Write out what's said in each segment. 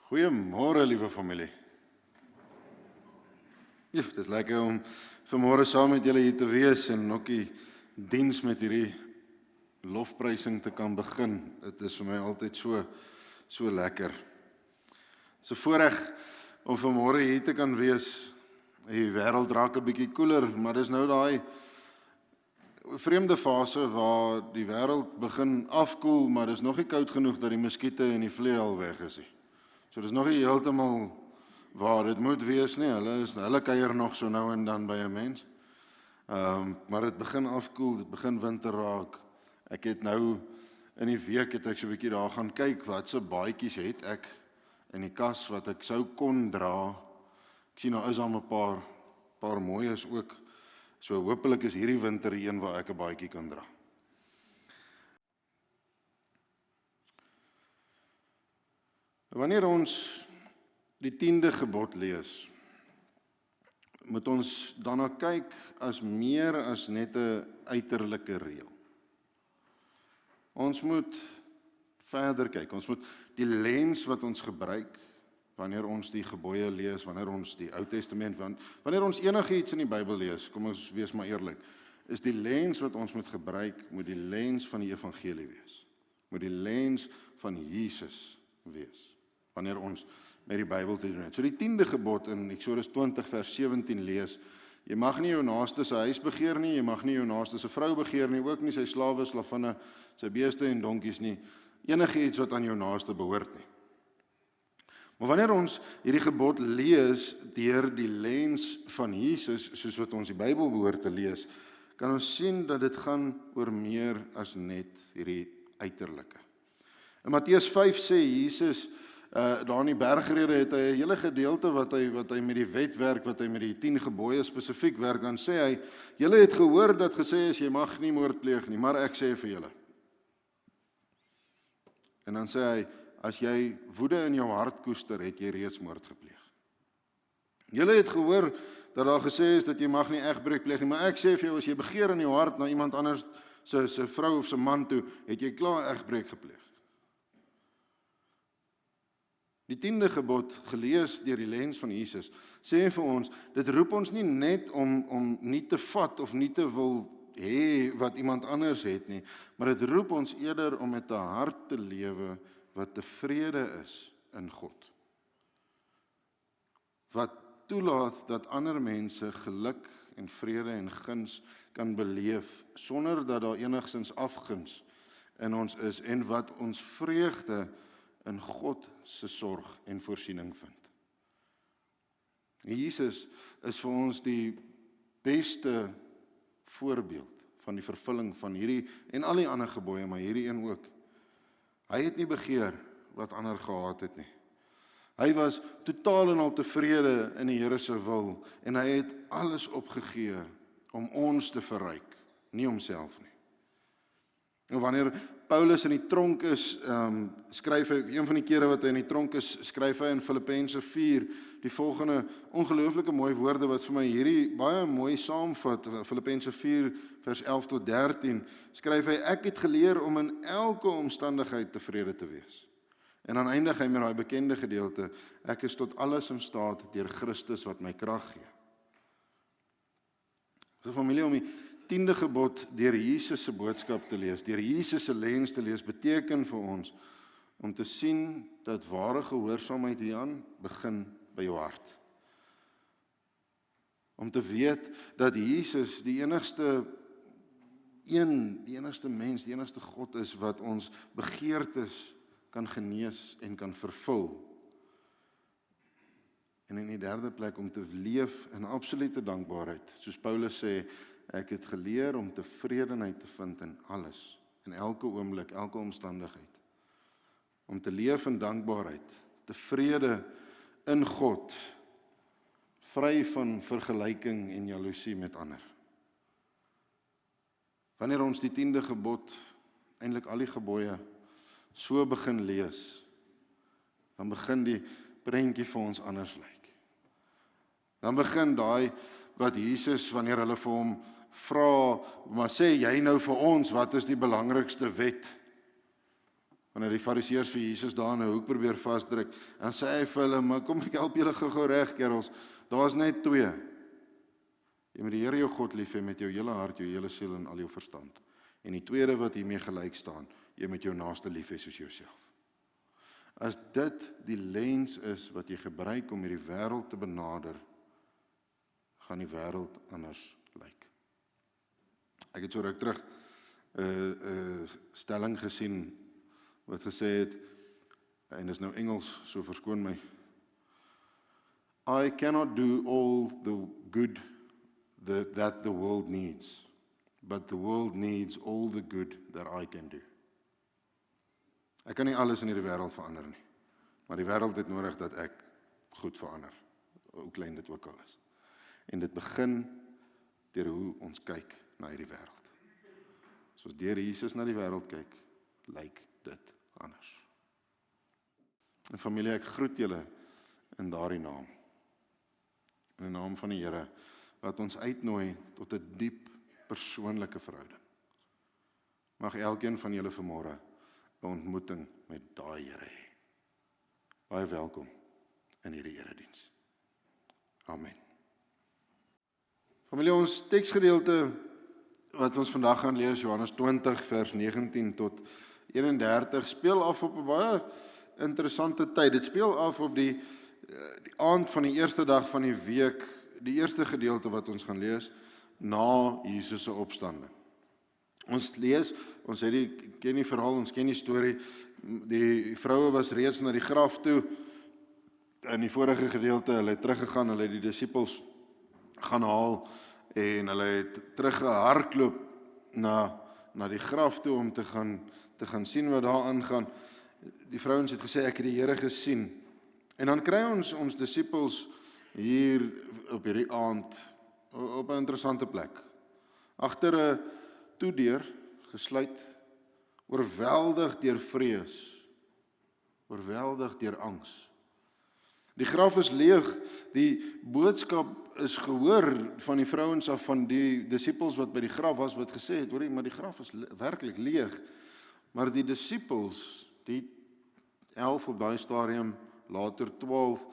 Goeiemôre, liewe familie. Dit is lekker om vanmôre saam met julle hier te wees en ook die diens met hierdie lofprysing te kan begin. Dit is vir my altyd so lekker. So voorreg om vanmôre hier te kan wees. Die wêreld raak 'n bietjie koeler, maar dis nou daai vreemde fase waar die wêreld begin afkoel, maar dis nog nie koud genoeg dat die muskiete en die vliee al weg is nie. So dis nog nie heeltemal waar dit moet wees nie. Hulle kuier nog so nou en dan by 'n mens. Maar dit begin afkoel, dit begin winter raak. Ek het nou in die week het ek so 'n bietjie daar gaan kyk watse baadjies het ek in die kas wat ek sou kon dra. Ek sien nou is daar 'n paar mooies ook. So hopelik is hierdie winter die een waar ek 'n baadjie kan dra. Wanneer ons die 10de gebod lees, moet ons daarna kyk as meer as net 'n uiterlike reël. Ons moet verder kyk. Ons moet die lens wat ons gebruik wanneer ons die gebooie lees, wanneer ons die Ou Testament, wanneer ons enigiets in die Bybel lees, kom ons wees maar eerlik, is die lens wat ons moet gebruik, moet die lens van die evangelie wees. Moet die lens van Jesus wees, wanneer ons met die Bybel te doen het. So die 10de gebod in Eksodus 20 vers 17 lees, jy mag nie jou naaste se huis begeer nie, jy mag nie jou naaste se vrou begeer nie, ook nie sy slawe, slavinne, sy beeste en donkies nie, enige iets wat aan jou naaste behoort nie. Maar wanneer ons hierdie gebod lees deur die lens van Jesus, soos wat ons die Bybel behoort te lees, kan ons sien dat dit gaan oor meer as net hierdie uiterlike. In Matteus 5 sê Jesus, daar in die bergrede het hy 'n hele gedeelte wat hy met die wet werk, wat hy met die 10 gebooie spesifiek werk, dan sê hy, julle het gehoor dat gesê is, jy mag nie moord pleeg nie, maar ek sê vir julle. En dan sê hy, as jy woede in jou hart koester, het jy reeds moord gepleeg. Julle het gehoor dat daar gesê is dat jy mag nie egbreek pleeg nie, maar ek sê vir jou, as jy begeer in jou hart na iemand anders se vrou of se man toe, het jy klaar egbreek gepleeg. Die 10de gebod, gelees deur die lens van Jesus, sê vir ons, dit roep ons nie net om nie te vat of nie te wil hê wat iemand anders het nie, maar dit roep ons eerder om met 'n hart te lewe wat tevrede is in God. Wat toelaat dat ander mense geluk en vrede en guns kan beleef, sonder dat daar enigstens afguns in ons is, en wat ons vreugde in God se sorg en voorsiening vind. Jesus is vir ons die beste voorbeeld van die vervulling van hierdie en al die ander gebooie, maar hierdie een ook. Hy het nie begeer wat ander gehad het nie. Hy was totaal en al tevrede in die Here se wil en hy het alles opgegee om ons te verryk, nie homself nie. En wanneer Paulus in die tronk is, skryf hy, een van die kere wat hy in die tronk is, skryf hy in Filippense 4 die volgende ongelooflike mooi woorde wat vir my hierdie baie mooi saamvat. Filippense 4 vers 11 tot 13 skryf hy, ek het geleer om in elke omstandigheid tevrede te wees. En dan eindig hy met daai bekende gedeelte, ek is tot alles in staat deur Christus wat my krag gee. So familie, om die 10de gebod deur Jesus se boodskap te lees, deur Jesus se lens te lees, beteken vir ons om te sien dat ware gehoorsaamheid hieraan begin by jou hart. Om te weet dat Jesus die enigste mens, die enigste God is wat ons begeertes kan genees en kan vervul. En in die derde plek om te leef in absolute dankbaarheid, soos Paulus sê, ek het geleer om tevredenheid te vind in alles, in elke oomblik, elke omstandigheid. Om te leef in dankbaarheid, tevrede in God, vry van vergelyking en jaloesie met ander. Wanneer ons die 10de gebod, eintlik al die gebooie, so begin lees, dan begin die prentjie vir ons anders lyk. Dan begin daai wat Jesus, wanneer hulle vir hom vra, maar sê jy nou vir ons, wat is die belangrikste wet? Wanneer die fariseërs vir Jesus daar in 'n hoek probeer vasdruk, en sê hy vir hulle, maar kom ek help julle gou reg, kerels, daar's net twee. Jy moet die Here jou God lief hê met jou hele hart, jou hele siel en al jou verstand. En die tweede wat hiermee gelyk staan, jy moet jou naaste lief hê soos jouself. As dit die lens is wat jy gebruik om hierdie wêreld te benader, gaan die wêreld anders lyk. Ek het so ruk terug 'n stelling gesien wat gesê het, en dis nou Engels, so verskoon my, I cannot do all the good that the world needs, but the world needs all the good that I can do. Ek kan nie alles in hierdie wêreld verander nie, maar die wêreld het nodig dat ek goed verander, hoe klein dit ook al is. En dit begin deur hoe ons kyk na hierdie wêreld. Soos deur Jesus na die wêreld kyk, lyk dit anders. En familie, ek groet julle in daardie naam. In die naam van die Here, wat ons uitnooi tot 'n diep persoonlike verhouding. Mag elkeen van julle vanmôre 'n ontmoeting met daai Here hê. Baie welkom in hierdie erediens. Amen. Familie, ons teksgedeelte wat ons vandag gaan lees, Johannes 20 vers 19 tot 31, speel af op 'n baie interessante tyd. Dit speel af op die aand van die eerste dag van die week, die eerste gedeelte wat ons gaan lees, na Jesus se opstanding. Ons lees, ons ken die verhaal, ons ken die storie, die vroue was reeds na die graf toe, in die vorige gedeelte, hulle het teruggegaan, hulle het die disippels gaan haal, en hulle het teruggehardloop na die graf toe, om te gaan sien wat daar aangaan. Die vrouens het gesê, ek het die Here gesien. En dan kry ons disippels hier op hierdie aand, op 'n interessante plek, agter 'n toedeur, gesluit, oorweldig deur vrees, oorweldig deur angs. Die graf is leeg, die boodskap is gehoor van die vrouens af, van die disippels wat by die graf was, wat gesê het, hoorie, maar die graf is werklik leeg. Maar die disippels, die 11 op daai stadium, later 12,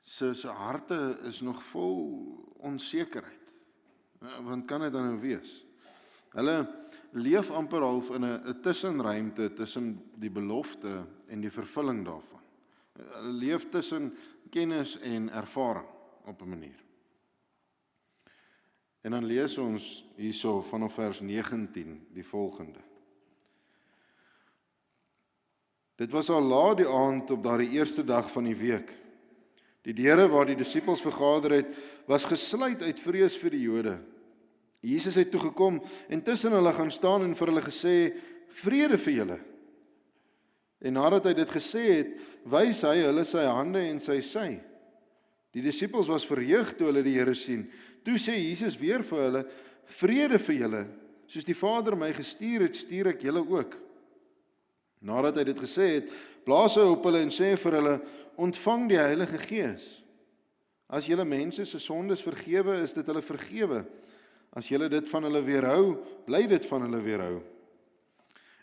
se harte is nog vol onsekerheid. Want kan dit dan nou wees? Hulle leef amper half in 'n tussenruimte tussen die belofte en die vervulling daarvan. Hulle leef tussen kennis en ervaring op 'n manier. En dan lees ons hierso vanaf vers 19 die volgende. Dit was al laat die aand op daardie eerste dag van die week. Die deure waar die disippels vergader het, was gesluit uit vrees vir die Jode. Jesus het toe gekom en tussen hulle gaan staan en vir hulle gesê, vrede vir julle. En nadat hy dit gesê het, wys hy hulle sy hande en sy sy. Die disippels was verheug toe hulle die Here sien. Toe sê Jesus weer vir hulle, vrede vir julle, soos die Vader my gestuur het, stuur ek julle ook. Nadat hy dit gesê het, blaas hy op hulle en sê vir hulle, ontvang die Heilige Gees. As julle mense se sondes vergewe, is dit hulle vergewe. As julle dit van hulle weerhou, bly dit van hulle weerhou.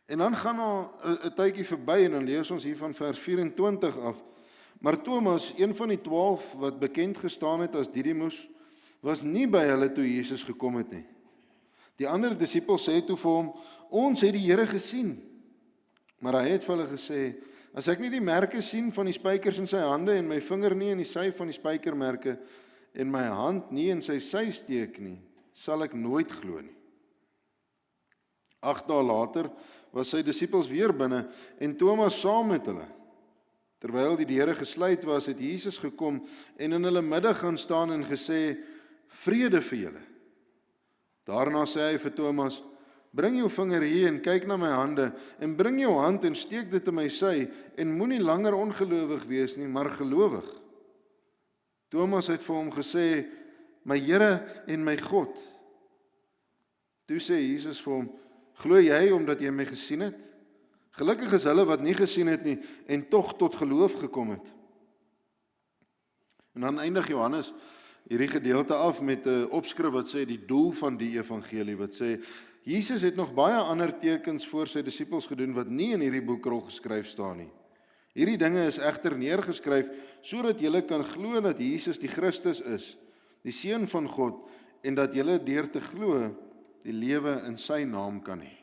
En dan gaan al 'n tydjie verby en dan lees ons hier van vers 24 af. Maar Thomas, een van die 12 wat bekend gestaan het as Didimus, was nie by hulle toe Jesus gekom het nie. Die ander disippels sê toe vir hom, ons het die Here gesien. Maar hy het vir hulle gesê, as ek nie die merke sien van die spykers in sy hande en my vinger nie in die sy van die spykermerke en my hand nie in sy sy steek nie, sal ek nooit glo nie. 8 dae later was sy disippels weer binne en Thomas saam met hulle. Terwyl die deure gesluit was, het Jesus gekom en in hulle midde gaan staan en gesê, vrede vir julle. Daarna sê hy vir Thomas, bring jou vinger hier en kyk na my hande en bring jou hand en steek dit in my sy en moenie langer ongelowig wees nie, maar gelowig. Thomas het vir hom gesê, my Here en my God. Toe sê Jesus vir hom, glo jy omdat jy my gesien het? Gelukkig is hulle wat nie gesien het nie en tog tot geloof gekom het. En dan eindig Johannes hierdie gedeelte af met 'n opskrif wat sê die doel van die evangelie, wat sê Jesus het nog baie ander tekens voor sy disippels gedoen wat nie in hierdie boekrol geskryf staan nie. Hierdie dinge is egter neergeskryf sodat julle kan glo dat Jesus die Christus is, die Seun van God, en dat julle deur te glo die lewe in sy naam kan hê.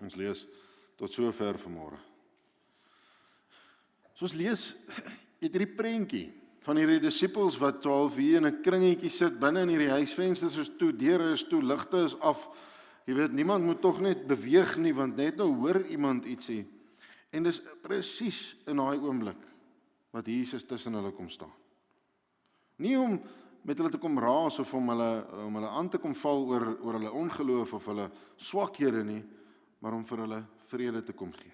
Ons lees tot sover vanmôre. So ons lees het hierdie prentjie van hierdie disippels wat 12 hier in 'n kringetjie sit binne in hierdie huis, vensters is toe, deure is toe, ligte is af. Jy weet, niemand moet tog net beweeg nie, want net nou hoor iemand ietsie. En dis presies in daai oomblik wat Jesus tussen hulle kom staan. Nie om met hulle te kom raas of om hulle aan te kom val oor hulle ongeloof of hulle swakhede nie, maar om vir hulle vrede te kom gee.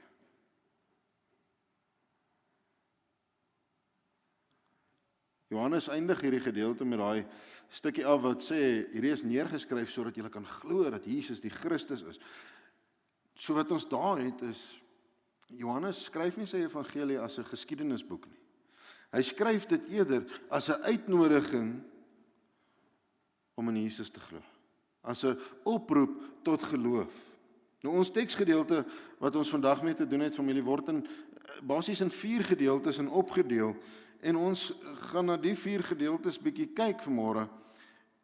Johannes eindig hierdie gedeelte met daai stukkie af wat sê, hierdie is neergeskryf sodat jy kan glo dat Jesus die Christus is. So wat ons daar het is, Johannes skryf nie sy evangelie as 'n geskiedenisboek nie. Hy skryf dit eerder as 'n uitnodiging om in Jesus te glo. As 'n oproep tot geloof. Nou ons teksgedeelte wat ons vandag mee te doen het, familie, word basies in 4 gedeeltes opgedeel. En ons gaan na die 4 gedeeltes bietjie kyk vanmôre.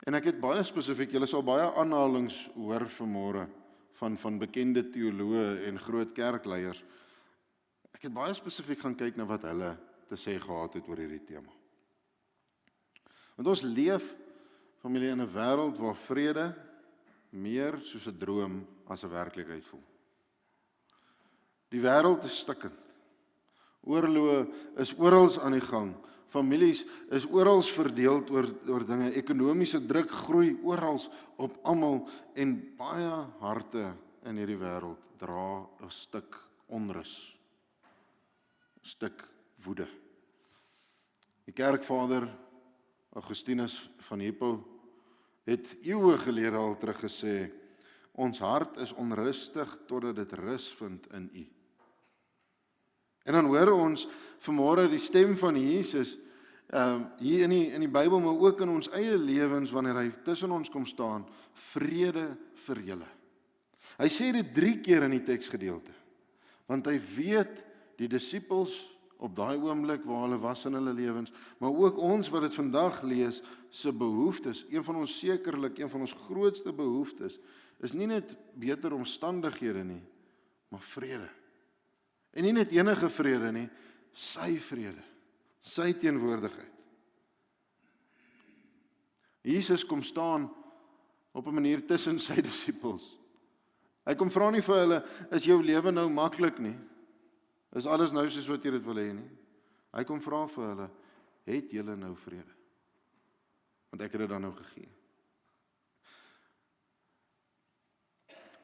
En ek het baie spesifiek, julle sal baie aanhalings hoor vanmôre van bekende teoloë en groot kerkleiers. Ek het baie spesifiek gaan kyk na wat hulle te sê gehad het oor hierdie tema. Want ons leef, familie, in 'n wêreld waar vrede meer soos 'n droom as 'n werklikheid voel. Die wêreld is stikkend. Oorloë is oral aan die gang. Families is oral verdeeld oor dinge. Ekonomiese druk groei oral op almal en baie harte in hierdie wêreld dra 'n stuk onrus, 'n stuk woede. Die kerkvader Augustinus van Hippo het eeue gelede al terug gesê, ons hart is onrustig totdat dit rus vind in U. En dan hoor ons vanmôre die stem van Jesus hier in die Bybel, maar ook in ons eie lewens wanneer hy tussen ons kom staan, vrede vir julle. Hy sê dit 3 keer in die teksgedeelte, want hy weet die disippels op daai oomblik waar hulle was in hulle lewens, maar ook ons wat dit vandag lees, se behoeftes, een van ons grootste behoeftes, is nie net beter omstandighede nie, maar vrede. En nie net enige vrede nie, sy vrede, sy teenwoordigheid. Jesus kom staan op 'n manier tussen sy disippels. Hy kom vra nie vir hulle, is jou lewe nou maklik nie? Is alles nou soos wat jy dit wil hê nie? Hy kom vra vir hulle, het julle nou vrede? Want ek het dit dan nou gegee.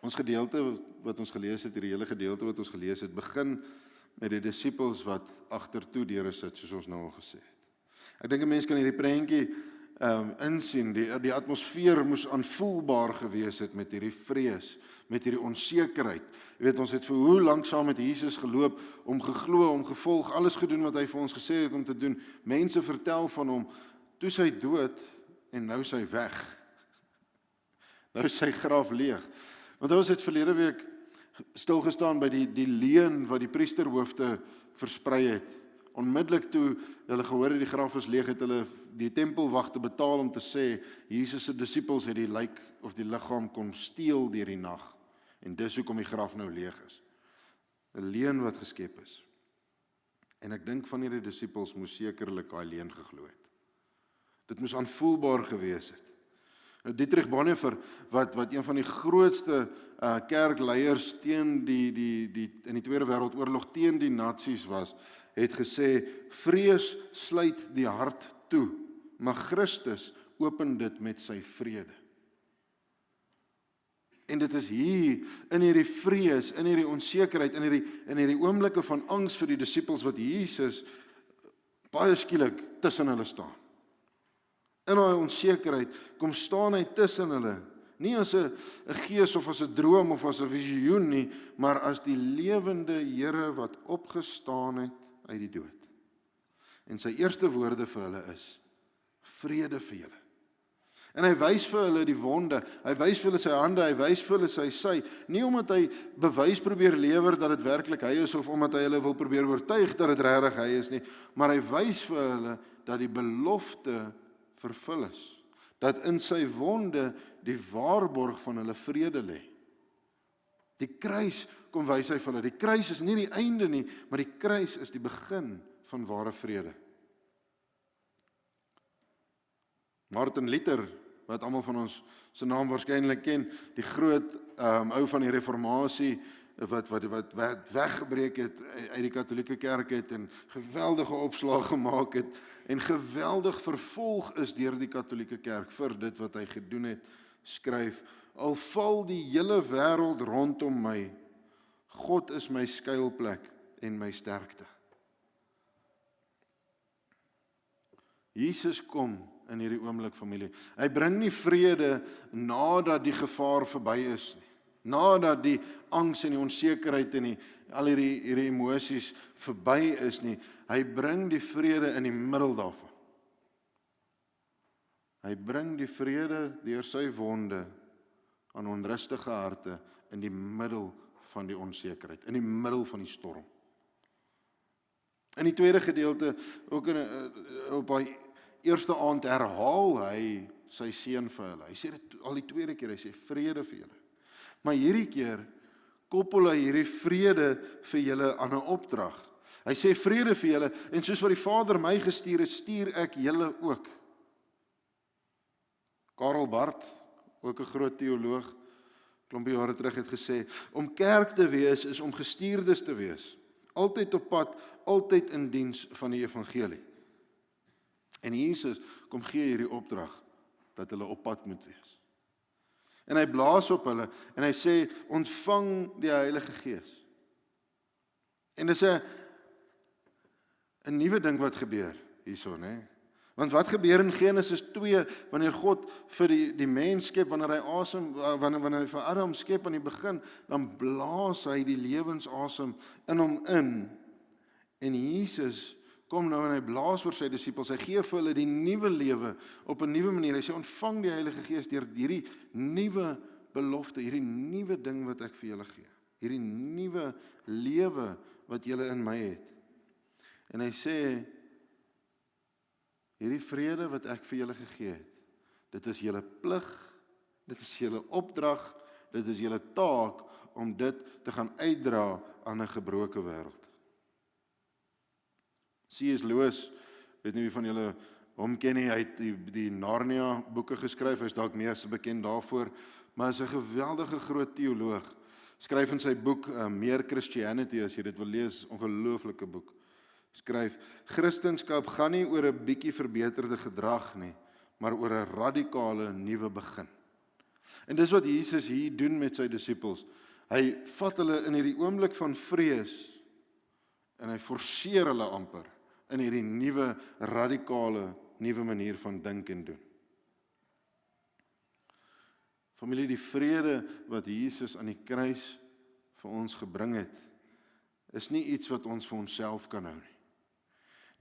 Ons gedeelte wat ons gelees het, hierdie hele gedeelte wat ons gelees het, begin met die disippels wat agtertoe deure sit, soos ons nou al gesê het. Ek dink 'n mens kan hierdie prentjie insien, die atmosfeer moes aanvoelbaar gewees het met hierdie vrees, met hierdie onsekerheid. Jy weet, ons het vir hoe lank saam met Jesus geloop, om geglo, om gevolg, alles gedoen wat hy vir ons gesê het om te doen. Mense vertel van hom, toe sy dood en nou sy weg. Nou is sy graf leeg. Want ons het verlede week stilgestaan by die leuen wat die priesterhoofde versprei het. Onmiddellik toe hulle gehoor het die graf is leeg, het hulle die tempelwagte betaal om te sê, Jesus se disippels het die lijk of die liggaam kon steel deur die nag. En dis hoekom die graf nou leeg is. 'n Leuen wat geskep is. En ek dink van hierdie disippels moes sekerlik daai leuen geglo het. Dit moes aanvoelbaar gewees het. Nou Dietrich Bonhoeffer, wat een van die grootste kerkleiers teen in die Tweede Wêreldoorlog teen die nasies was, het gesê, vrees sluit die hart toe, maar Christus open dit met sy vrede. En dit is hier, in hierdie vrees, in hierdie onsekerheid, in hierdie oomblikke van angs vir die disippels, wat Jesus baie skielik tussen hulle staan. In daai onsekerheid kom staan hy tussen hulle, nie as 'n gees of as 'n droom of as 'n visioen nie, maar as die lewende Here wat opgestaan het uit die dood. En sy eerste woorde vir hulle is, vrede vir julle. En hy wys vir hulle die wonde, hy wys vir hulle sy hande, hy wys vir hulle sy sy, nie omdat hy bewys probeer lewer dat dit werklik hy is, of omdat hy hulle wil probeer oortuig dat dit regtig hy is nie, maar hy wys vir hulle dat die belofte vervul is, dat in sy wonde die waarborg van hulle vrede lê. Die kruis, kom wys hy vir hulle, die kruis is nie die einde nie, maar die kruis is die begin van ware vrede. Martin Luther, wat almal van ons sy naam waarskynlik ken, die groot ou van die reformatie, wat weggebreek het uit die katolieke kerk het, en geweldige opslag gemaak het, en geweldig vervolg is deur die katolieke kerk vir dit wat hy gedoen het, skryf, al val die hele wêreld rondom my, God is my skuilplek en my sterkte. Jesus kom in hierdie oomblik, familie. Hy bring nie vrede nadat die gevaar verby is nie. Nadat die angs en die onsekerheid en al hierdie emosies verby is nie. Hy bring die vrede in die middel daarvan. Hy bring die vrede deur sy wonde aan onrustige harte in die middel van die onsekerheid, in die middel van die storm. In die tweede gedeelte, ook op die eerste aand herhaal hy sy seën vir hulle. Hy sê dit al die tweede keer, hy sê vrede vir julle. Maar hierdie keer koppel hy hierdie vrede vir julle aan 'n opdrag. Hy sê vrede vir julle, en soos wat die Vader my gestuur het, stuur ek julle ook. Karl Barth, ook 'n groot teoloog, klompie jare terug het gesê, om kerk te wees is om gestuurdes te wees. Altyd op pad, altyd in diens van die evangelie. En Jesus kom gee hierdie opdrag dat hulle op pad moet wees. En hy blaas op hulle en hy sê ontvang die Heilige Gees. En dis 'n nuwe ding wat gebeur hierso, né? Want wat gebeur in Genesis 2 wanneer God vir die mens skep, wanneer hy wanneer hy vir Adam skep aan die begin, dan blaas hy die lewensasem in hom in. En Jesus kom nou en hy blaas oor sy disippels, hy gee vir hulle die nuwe lewe op 'n nuwe manier. Hy sê ontvang die Heilige Gees deur hierdie nuwe belofte, hierdie nuwe ding wat ek vir julle gee. Hierdie nuwe lewe wat julle in my het. En hy sê hierdie vrede wat ek vir julle gegee het, dit is julle plig, dit is julle opdrag, dit is julle taak om dit te gaan uitdra aan 'n gebroke wêreld. C.S. Lewis, weet nie wie van julle hom ken nie, hy het die Narnia boeke geskryf, hy is dalk mees bekend daarvoor, maar hy is 'n geweldige groot teoloog. Skryf in sy boek Meer Christianity, as jy dit wil lees, ongelooflike boek. Skryf, Christendom gaan nie oor 'n bietjie verbeterde gedrag nie, maar oor 'n radikale nuwe begin. En dis wat Jesus hier doen met sy disippels. Hy vat hulle in hierdie oomblik van vrees en hy forceer hulle amper in hierdie nuwe radikale nuwe manier van dink en doen. Familie, die vrede wat Jesus aan die kruis vir ons gebring het, is nie iets wat ons vir onsself kan hou nie.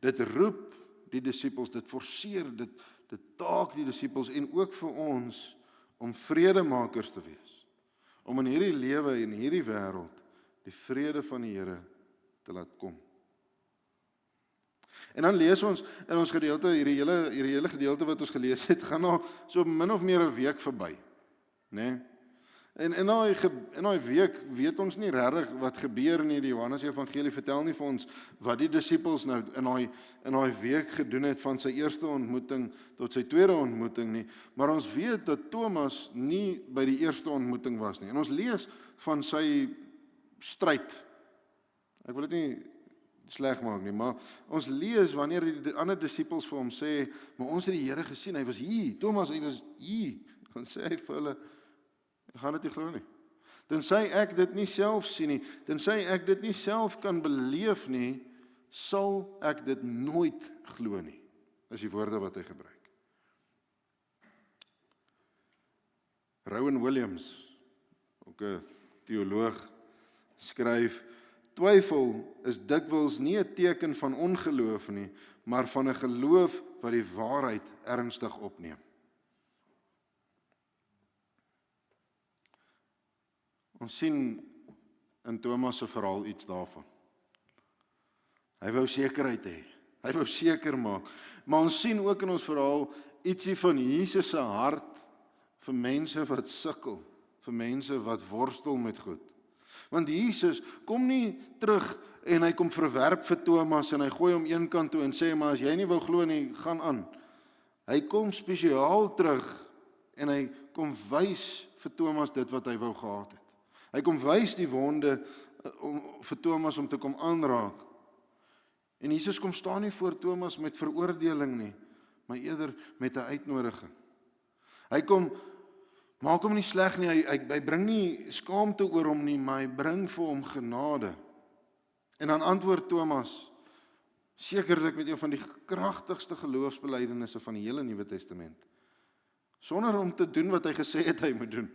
Dit roep die disippels, dit forceer, dit taak die disippels en ook vir ons om vredemakers te wees. Om in hierdie lewe en hierdie wêreld die vrede van die Here te laat kom. En dan lees ons in ons gedeelte, hierdie hele gedeelte wat ons gelees het, gaan nou so min of meer 'n week verby, né? En in daai week weet ons nie regtig wat gebeur nie. Die Johannes Evangelie vertel nie vir ons wat die disippels nou in daai week gedoen het van sy eerste ontmoeting tot sy tweede ontmoeting nie, maar ons weet dat Thomas nie by die eerste ontmoeting was nie. En ons lees van sy stryd. Ek wil dit nie sleg maak nie, maar ons lees wanneer die ander disippels vir hom sê, maar ons het die Here gesien, hy was hier, Thomas, hy was hier. Dan sê hy vir hulle, ek gaan dit nie glo nie. Tensy ek dit nie self sien nie, tensy ek dit nie self kan beleef nie, sal ek dit nooit glo nie. Is die woorde wat hy gebruik. Rowan Williams, ook 'n teoloog, skryf, twyfel is dikwels nie 'n teken van ongeloof nie, maar van 'n geloof wat die waarheid ernstig opneem. Ons sien in Thomas se verhaal iets daarvan. Hy wou sekerheid hê. Hy wou seker maak. Maar ons sien ook in ons verhaal ietsie van Jesus se hart vir mense wat sukkel, vir mense wat worstel met goed. Want Jesus kom nie terug en hy kom verwerp vir Thomas en hy gooi hom een kant toe en sê, maar as jy nie wou glo nie, gaan aan. Hy kom spesiaal terug en hy kom wys vir Thomas dit wat hy wou gehad het. Hy kom wys die wonde vir Thomas om te kom aanraak. En Jesus kom staan nie voor Thomas met veroordeling nie, maar eerder met 'n uitnodiging. Hy kom maak hom nie sleg nie, hy bring nie skaamte oor hom nie, maar hy bring vir hom genade. En dan antwoord Thomas, sekerlik met een van die kragtigste geloofsbelijdenisse van die hele Nuwe Testament, sonder om te doen wat hy gesê het hy moet doen.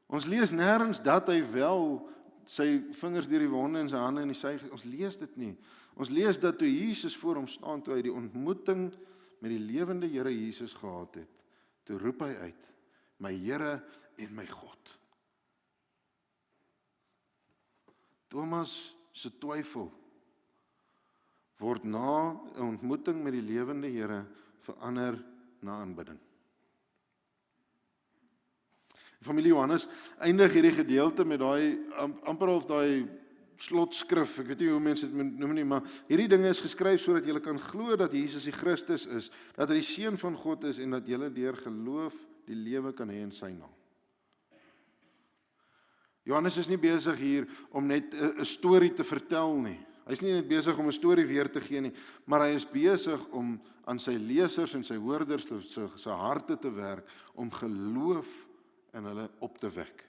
Ons lees nêrens dat hy wel sy vingers deur die wonde en sy hande in die sy, ons lees dit nie. Ons lees dat toe Jesus voor hom staan, toe hy die ontmoeting met die lewende Here Jesus gehad het, toe roep hy uit, my Here en my God. Thomas se twyfel word na 'n ontmoeting met die lewende Here verander na aanbidding. Familie Johannes eindig hierdie gedeelte met daai amper of daai slotskrif, ek weet nie hoe mense dit noem nie, maar hierdie dinge is geskryf sodat julle kan glo dat Jesus die Christus is, dat hy die Seun van God is en dat julle deur geloof die lewe kan hê in sy naam. Johannes is nie besig hier om net 'n storie te vertel nie. Hy is nie net besig om 'n storie weer te gee nie, maar hy is besig om aan sy lesers en sy hoorders se harte te werk, om geloof in hulle op te wek.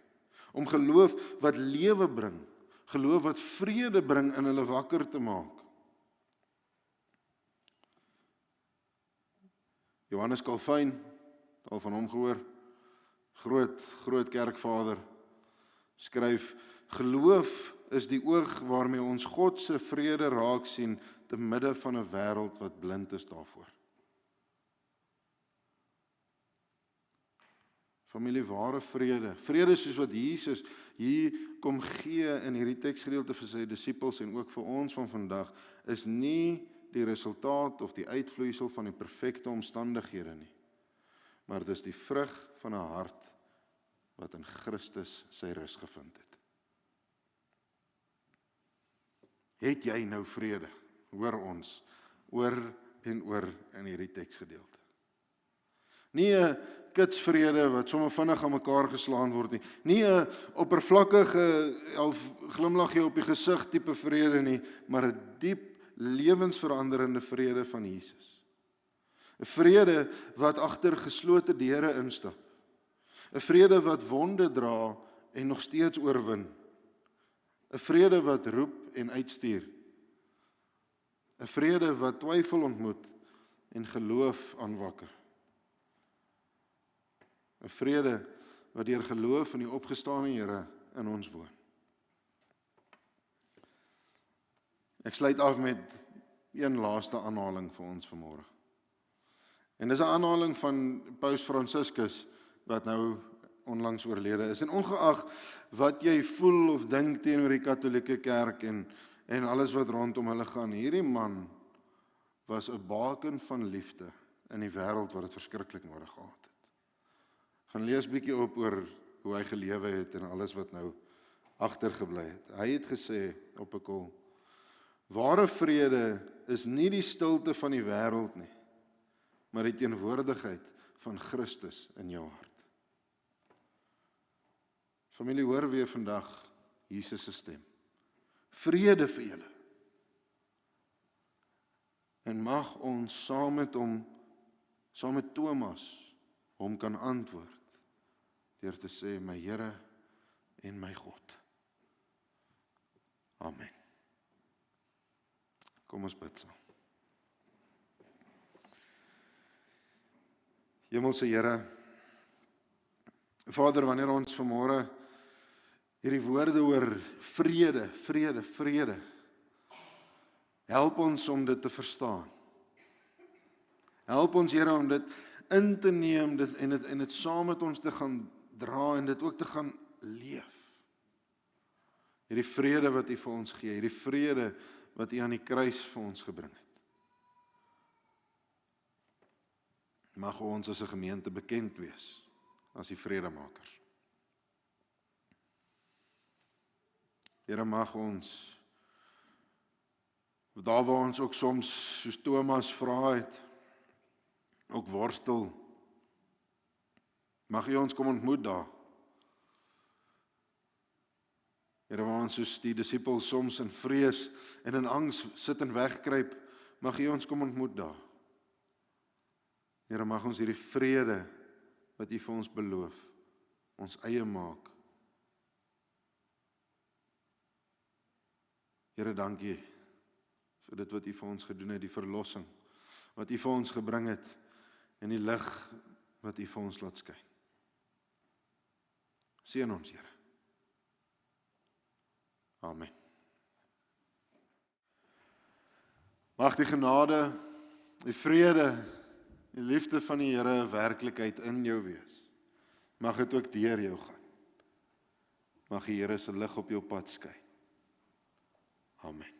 Om geloof wat lewe bring, geloof wat vrede bring in hulle wakker te maak. Johannes Calvin, al van hom gehoor, groot kerkvader, skryf, geloof is die oog waarmee ons God se vrede raak sien te midde van 'n wêreld wat blind is daarvoor. Familie, ware vrede soos wat Jesus hier kom gee in hierdie teksgedeelte vir sy disippels en ook vir ons van vandag, is nie die resultaat of die uitvloeisel van die perfekte omstandighede nie, maar dit is die vrug van 'n hart wat in Christus sy rus gevind het. Het jy nou vrede? Hoor ons oor en oor in hierdie teksgedeelte. Nie 'n kitsvrede wat sommer vinnig aan mekaar geslaan word nie. Nie 'n oppervlakkige glimlaggie op die gesig tipe vrede nie, maar 'n diep lewensveranderende vrede van Jesus. 'n Vrede wat agter geslote deure instap. 'n Vrede wat wonde dra en nog steeds oorwin. 'n Vrede wat roep en uitstuur. 'n Vrede wat twyfel ontmoet en geloof aanwakker. 'n Vrede wat deur geloof in die opgestane Here in ons woon. Ek sluit af met een laaste aanhaling vir ons vanmôre. En dis 'n aanhaling van Paus Franciscus wat nou onlangs oorlede is. En ongeag wat jy voel of dink teenoor die Katolieke Kerk en alles wat rondom hulle gaan, hierdie man was 'n baken van liefde in die wêreld wat dit verskriklik nodig gehad het. Gaan lees bietjie op oor hoe hy gelewe het en alles wat nou agtergebly het. Hy het gesê op 'n kol, ware vrede is nie die stilte van die wêreld nie, maar die teenwoordigheid van Christus in jou hart. Familie, hoor weer vandag Jesus se stem. Vrede vir julle. En mag ons saam met hom, saam met Thomas, hom kan antwoord deur te sê, my Here en my God. Amen. Kom ons bid saam. Hemelse Here, Vader, wanneer ons vanmôre hierdie woorde oor vrede, help ons om dit te verstaan. Help ons, Here, om dit in te neem en dit saam met ons te gaan dra en dit ook te gaan leef. Hierdie vrede wat U vir ons gee, hierdie vrede wat U aan die kruis vir ons gebring het. Mag ons as 'n gemeente bekend wees as die vredemakers. Here, mag ons, daar waar ons ook soms, soos Thomas vra het, ook worstel, mag U ons kom ontmoet daar. Here, waar ons soos die disippels soms in vrees en in angs sit en wegkruip, mag U ons kom ontmoet daar. Here, mag ons hierdie vrede wat U vir ons beloof, ons eie maak. Here, dankie vir dit wat U vir ons gedoen het, die verlossing wat U vir ons gebring het en die lig wat U vir ons laat skyn. Seën ons, Here. Amen. Mag die genade, die vrede, die liefde van die Here 'n werklikheid in jou wees. Mag dit ook deur jou gaan. Mag die Here se lig op jou pad skyn. Amen.